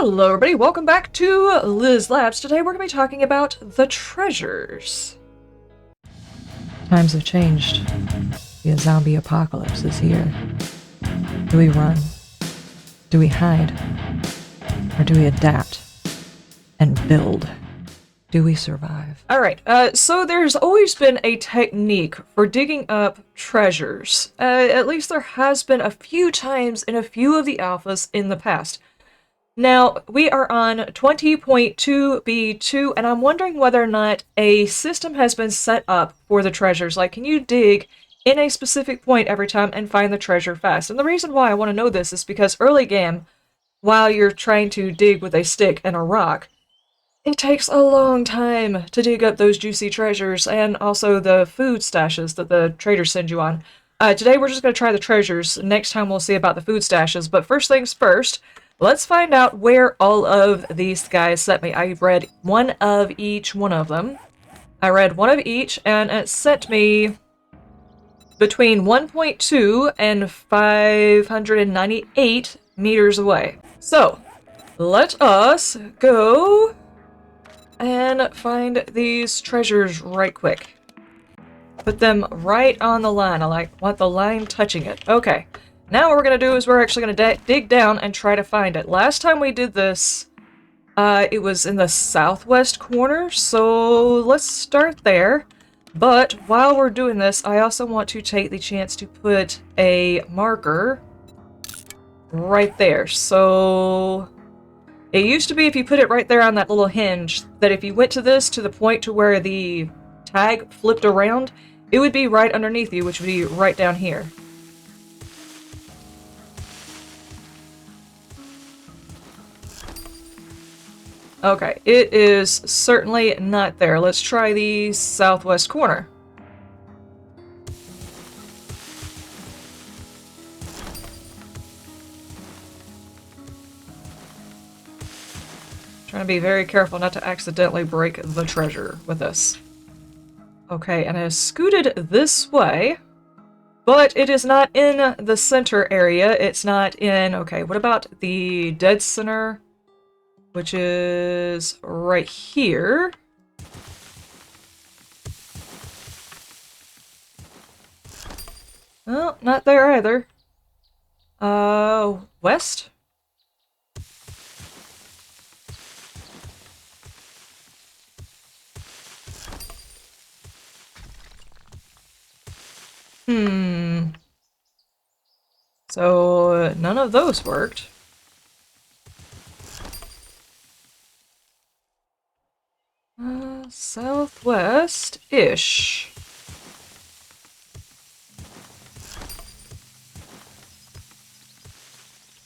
Hello everybody, welcome back to Labz. Today we're going to be talking about the treasures. Times have changed. The zombie apocalypse is here. Do we run? Do we hide? Or do we adapt and build? Do we survive? Alright, so there's always been a technique for digging up treasures. At least there has been a few times in a few of the alphas in the past. Now, we are on 20.2b2, and I'm wondering whether or not a system has been set up for the treasures. Like, can you dig in a specific point every time and find the treasure fast? And the reason why I want to know this is because early game, while you're trying to dig with a stick and a rock, it takes a long time to dig up those juicy treasures and also the food stashes that the traders send you on. Today we're just going to try the treasures. Next time we'll see about the food stashes, but first things first, let's find out where all of these guys sent me. I read one of each one of them. I read one of each, and it sent me between 1.2 and 598 meters away. So, let us go and find these treasures right quick. Put them right on the line. I want the line touching it. Okay. Now what we're going to do is we're actually going to dig down and try to find it. Last time we did this, it was in the southwest corner, so let's start there. But while we're doing this, I also want to take the chance to put a marker right there. So it used to be if you put it right there on that little hinge, that if you went to this to the point to where the tag flipped around, it would be right underneath you, which would be right down here. Okay, it is certainly not there. Let's try the southwest corner. Trying to be very careful not to accidentally break the treasure with this. Okay, and it has scooted this way, but it is not in the center area. It's not in... Okay, what about the dead center? Which is right here. Oh, not there either. West? So, none of those worked. Southwest-ish.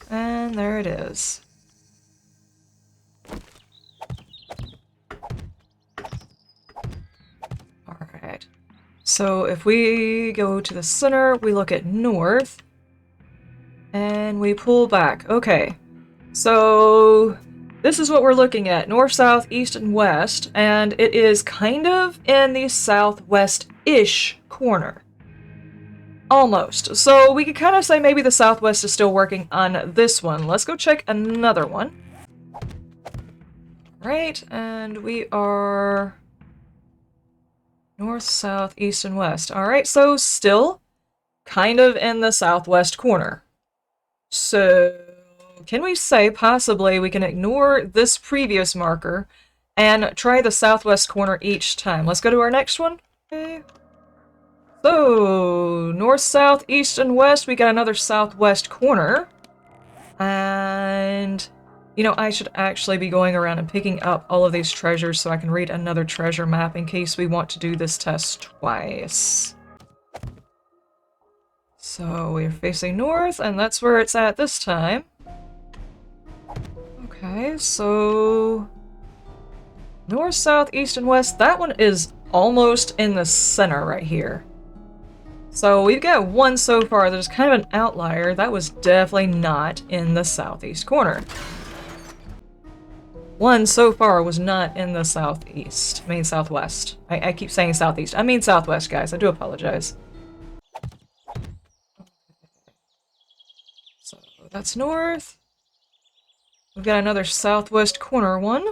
And there it is. Alright. So if we go to the center, we look at north, and we pull back. Okay. So this is what we're looking at. North, south, east, and west. And it is kind of in the southwest-ish corner. Almost. So we could kind of say maybe the southwest is still working on this one. Let's go check another one. Right, and we are north, south, east, and west. Alright, so still kind of in the southwest corner. So can we say possibly we can ignore this previous marker and try the southwest corner each time? Let's go to our next one. Okay. So, north, south, east, and west, we got another southwest corner. And, you know, I should actually be going around and picking up all of these treasures so I can read another treasure map in case we want to do this test twice. So, we're facing north, and that's where it's at this time. Okay, so north, south, east, and west. That one is almost in the center right here. So we've got one so far. There's kind of an outlier. That was definitely not in the southeast corner. One so far was not in the southeast. I mean southwest. I keep saying southeast. I mean southwest, guys. I do apologize. So that's north. We've got another southwest corner one.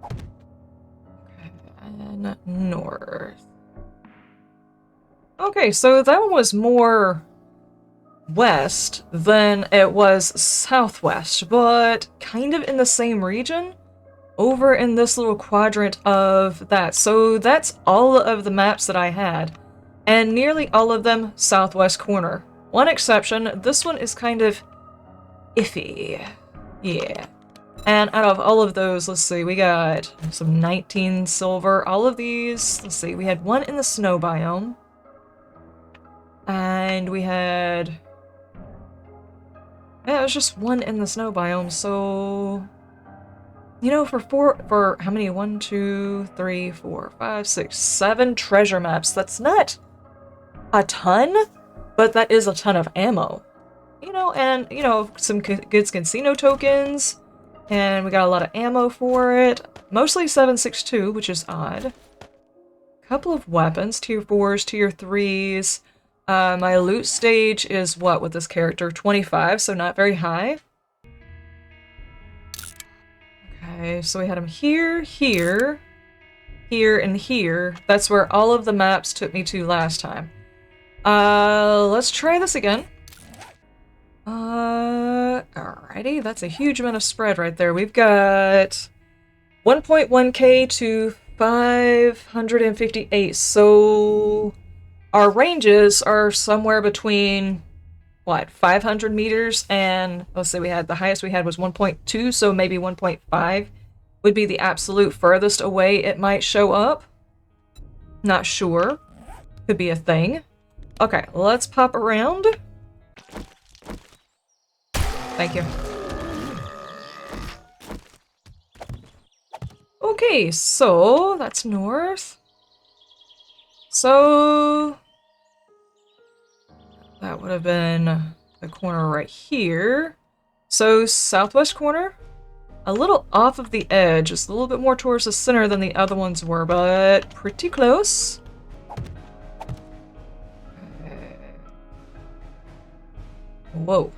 Okay, and north. Okay, so that one was more west than it was southwest, but kind of in the same region over in this little quadrant of that. So that's all of the maps that I had, and nearly all of them southwest corner. One exception, this one is kind of iffy. Yeah. And out of all of those, let's see, we got some 19 silver. All of these, let's see, we had one in the snow biome. And we had... yeah, it was just one in the snow biome, so... you know, for how many? 1, 2, 3, 4, 5, 6, 7 treasure maps. That's not a ton, but that is a ton of ammo. You know, and, you know, some good casino tokens, and we got a lot of ammo for it. Mostly 7.62, which is odd. Couple of weapons, tier 4s, tier 3s. My loot stage is what with this character? 25, so not very high. Okay, so we had him here, here, here, and here. That's where all of the maps took me to last time. Let's try this again. Alrighty, that's a huge amount of spread right there. We've got 1.1k to 558, so our ranges are somewhere between, what, 500 meters and, let's say we had, the highest we had was 1.2, so maybe 1.5 would be the absolute furthest away it might show up. Not sure. Could be a thing. Okay, let's pop around. Thank you. Okay, so that's north. So that would have been the corner right here. So southwest corner, a little off of the edge, just a little bit more towards the center than the other ones were, but pretty close. Okay. Whoa.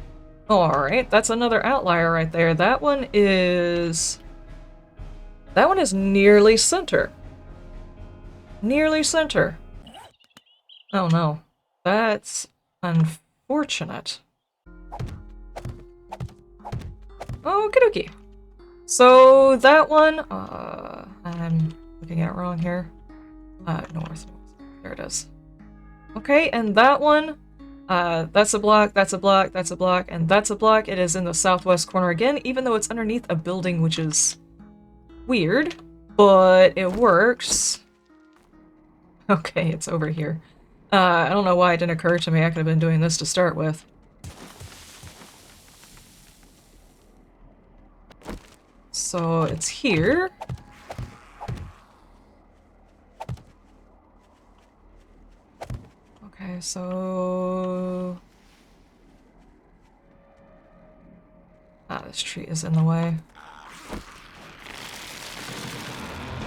Alright, that's another outlier right there. That one is nearly center. Nearly center. Oh no. That's unfortunate. Okie dokie. So that one, I'm looking at it wrong here. North. There it is. Okay, and that one, that's a block, that's a block, that's a block, and that's a block. It is in the southwest corner again, even though it's underneath a building, which is weird, but it works. Okay, it's over here. I don't know why it didn't occur to me. I could have been doing this to start with. So it's here. Okay, so... this tree is in the way.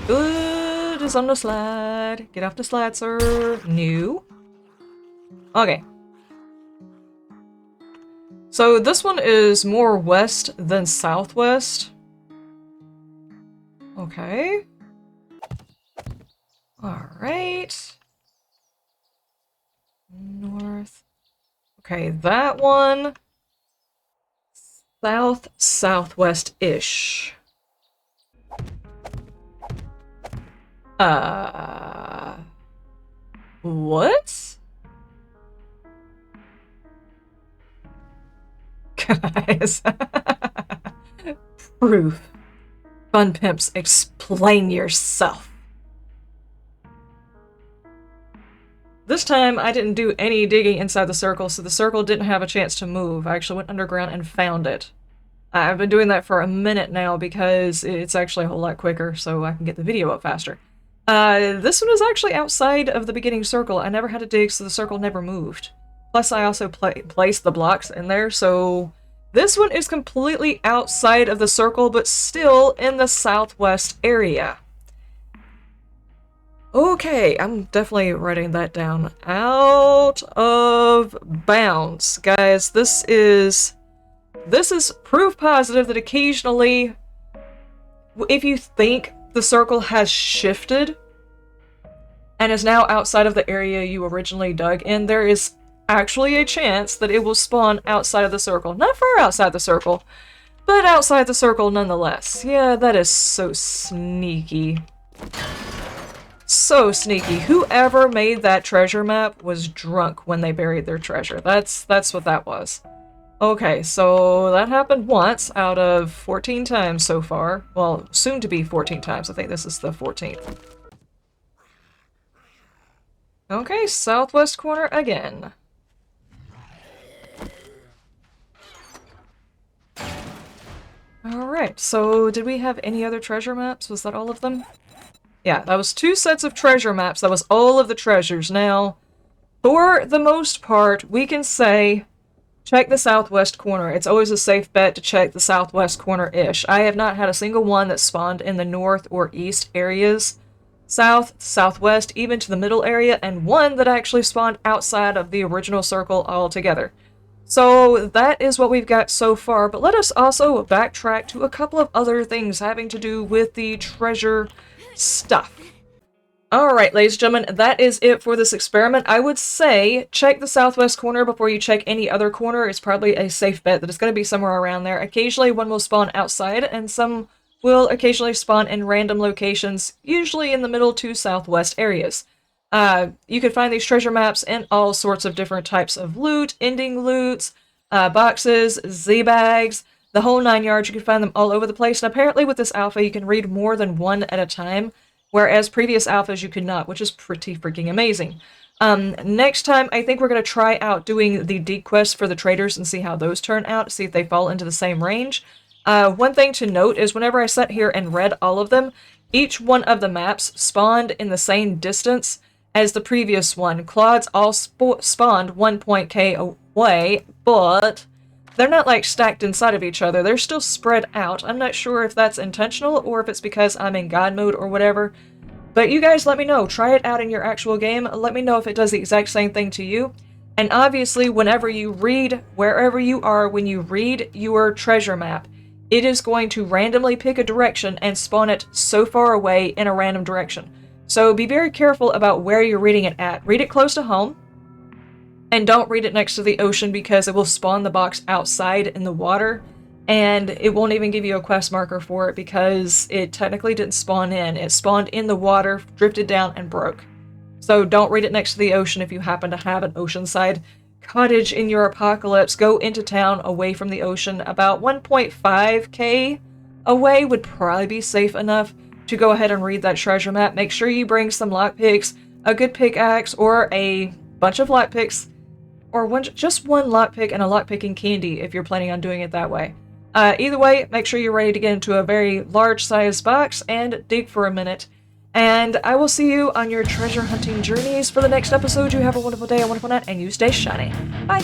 Good is on the slide. Get off the slide, sir. New. Okay. So this one is more west than southwest. Okay. Alright. North. Okay, that one. Southwest-ish. What? Guys. Proof. Fun pimps, explain yourself. This time, I didn't do any digging inside the circle, so the circle didn't have a chance to move. I actually went underground and found it. I've been doing that for a minute now because it's actually a whole lot quicker, so I can get the video up faster. This one is actually outside of the beginning circle. I never had to dig, so the circle never moved. Plus, I also placed the blocks in there, so this one is completely outside of the circle, but still in the southwest area. Okay, I'm definitely writing that down. Out of bounds. Guys, this is this is proof positive that occasionally, if you think the circle has shifted and is now outside of the area you originally dug in, there is actually a chance that it will spawn outside of the circle. Not far outside the circle, but outside the circle nonetheless. Yeah, that is so sneaky. So sneaky. Whoever made that treasure map was drunk when they buried their treasure. That's what that was. Okay, so that happened once out of 14 times so far. Well, soon to be 14 times. I think this is the 14th. Okay, southwest corner again. Alright, so did we have any other treasure maps? Was that all of them? Yeah, that was 2 sets of treasure maps. That was all of the treasures. Now, for the most part, we can say check the southwest corner. It's always a safe bet to check the southwest corner-ish. I have not had a single one that spawned in the north or east areas. South, southwest, even to the middle area, and one that actually spawned outside of the original circle altogether. So that is what we've got so far, but let us also backtrack to a couple of other things having to do with the treasure stuff. Alright, ladies and gentlemen, that is it for this experiment. I would say check the southwest corner before you check any other corner. It's probably a safe bet that it's going to be somewhere around there. Occasionally one will spawn outside, and some will occasionally spawn in random locations, usually in the middle to southwest areas. You can find these treasure maps in all sorts of different types of loot, ending loots, boxes, Z-bags, the whole 9 yards. You can find them all over the place, and apparently with this alpha you can read more than one at a time, whereas previous alphas you could not, which is pretty freaking amazing. Next time, I think we're going to try out doing the deed quests for the traders and see how those turn out, see if they fall into the same range. One thing to note is whenever I sat here and read all of them, each one of the maps spawned in the same distance as the previous one. Clods all spawned 1.k away, but they're not like stacked inside of each other. They're still spread out. I'm not sure if that's intentional or if it's because I'm in God mode or whatever. But you guys let me know. Try it out in your actual game. Let me know if it does the exact same thing to you. And obviously, whenever you read, wherever you are, when you read your treasure map, it is going to randomly pick a direction and spawn it so far away in a random direction. So be very careful about where you're reading it at. Read it close to home. And don't read it next to the ocean because it will spawn the box outside in the water, and it won't even give you a quest marker for it because it technically didn't spawn in. It spawned in the water, drifted down, and broke. So don't read it next to the ocean if you happen to have an oceanside cottage in your apocalypse. Go into town away from the ocean. About 1.5k away would probably be safe enough to go ahead and read that treasure map. Make sure you bring some lockpicks, a good pickaxe, or a bunch of lockpicks, or just one lockpick and a lockpicking candy if you're planning on doing it that way. Either way, make sure you're ready to get into a very large-sized box and dig for a minute. And I will see you on your treasure hunting journeys for the next episode. You have a wonderful day, a wonderful night, and you stay shiny. Bye!